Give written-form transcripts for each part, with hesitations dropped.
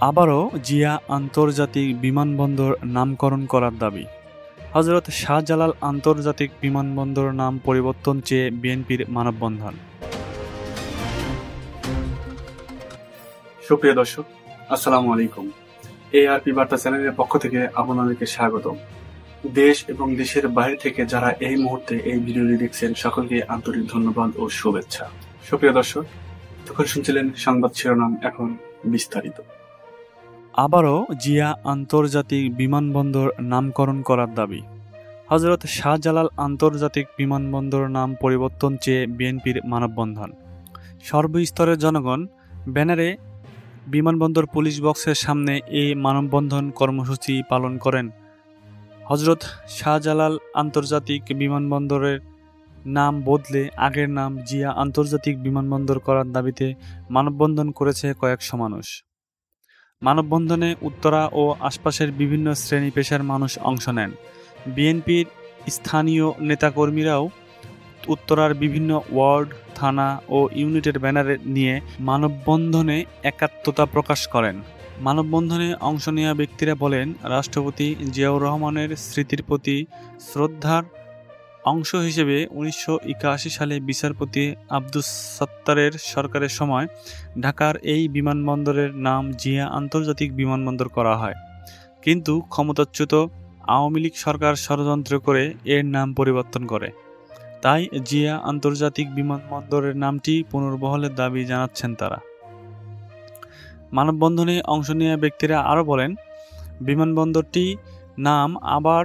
আবারও জিয়া আন্তর্জাতিক বিমানবন্দর নামকরণ করার দাবি। হযরত শাহজালাল আন্তর্জাতিক বিমানবন্দর নাম পরিবর্তন চেয়ে বিএনপির মানববন্ধন। সুপ্রিয় দর্শক, আসসালামু আলাইকুম। এআরপি বার্তা চ্যানেলের পক্ষ থেকে আপনাদেরকে স্বাগত। দেশ এবং দেশের বাইরে থেকে যারা এই মুহূর্তে এই ভিডিওটি দেখছেন সকলকে আন্তরিক ধন্যবাদ ও শুভেচ্ছা। সুপ্রিয় দর্শক, তখন শুনছিলেন সংবাদ শিরোনাম, এখন বিস্তারিত। আবারও জিয়া আন্তর্জাতিক বিমানবন্দর নামকরণ করার দাবি। হযরত শাহজালাল আন্তর্জাতিক বিমানবন্দর নাম পরিবর্তন চেয়ে বিএনপির মানববন্ধন। সর্বস্তরের জনগণ ব্যানারে বিমানবন্দর পুলিশ বক্সের সামনে এই মানববন্ধন কর্মসূচি পালন করেন। হযরত শাহজালাল আন্তর্জাতিক বিমানবন্দরের নাম বদলে আগের নাম জিয়া আন্তর্জাতিক বিমানবন্দর করার দাবিতে মানববন্ধন করেছে কয়েকশো মানুষ। মানববন্ধনে উত্তরা ও আশপাশের বিভিন্ন শ্রেণী পেশার মানুষ অংশ নেন। বিএনপির স্থানীয় নেতাকর্মীরাও উত্তরার বিভিন্ন ওয়ার্ড, থানা ও ইউনিটের ব্যানারে নিয়ে মানববন্ধনে একাত্মতা প্রকাশ করেন। মানববন্ধনে অংশ নেওয়া ব্যক্তিরা বলেন, রাষ্ট্রপতি জিয়াউর রহমানের স্মৃতির প্রতি শ্রদ্ধার অংশ হিসেবে 1981 সালে বিচারপতি আব্দুস সাত্তারের সরকারের সময় ঢাকার এই বিমানবন্দরের নাম জিয়া আন্তর্জাতিক বিমানবন্দর করা হয়। কিন্তু ক্ষমতাচ্যুত আওয়ামী লীগ সরকার ষড়যন্ত্র করে এর নাম পরিবর্তন করে। তাই জিয়া আন্তর্জাতিক বিমানবন্দরের নামটি পুনর্বহালের দাবি জানাচ্ছেন তারা। মানববন্ধনে অংশ নেওয়া ব্যক্তিরা আরও বলেন, বিমানবন্দরটি নাম আবার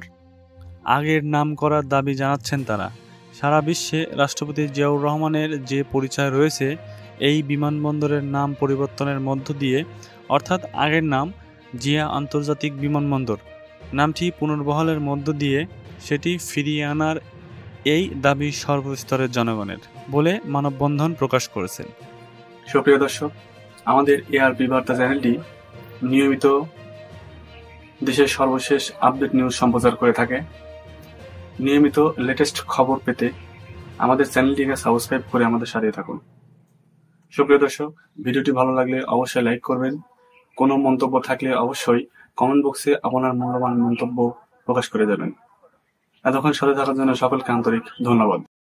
আগের নাম করার দাবি জানাচ্ছেন তারা। সারা বিশ্বে রাষ্ট্রপতি জিয়াউর রহমানের যে পরিচয় রয়েছে, এই বিমানবন্দরের নাম পরিবর্তনের মধ্য দিয়ে, অর্থাৎ আগের নাম জিয়া আন্তর্জাতিক বিমানবন্দর নামটি পুনর্বহালের মধ্য দিয়ে সেটি ফিরিয়ে আনার এই দাবি সর্বস্তরের জনগণের বলে মানববন্ধন প্রকাশ করেছেন। সুপ্রিয় দর্শক, আমাদের এআরপি বার্তা চ্যানেলটি নিয়মিত দেশের সর্বশেষ আপডেট নিউজ সম্প্রচার করে থাকে। নিয়মিত লেটেস্ট খবর পেতে আমাদের চ্যানেলটিকে সাবস্ক্রাইব করে আমাদের সাথে থাকুন। সুপ্রিয় দর্শক, ভিডিওটি ভালো লাগলে অবশ্যই লাইক করবেন। কোনো মন্তব্য থাকলে অবশ্যই কমেন্ট বক্সে আপনার মূল্যবান মন্তব্য প্রকাশ করে যাবেন। এতক্ষণ সাথে থাকার জন্য সকলকে আন্তরিক ধন্যবাদ।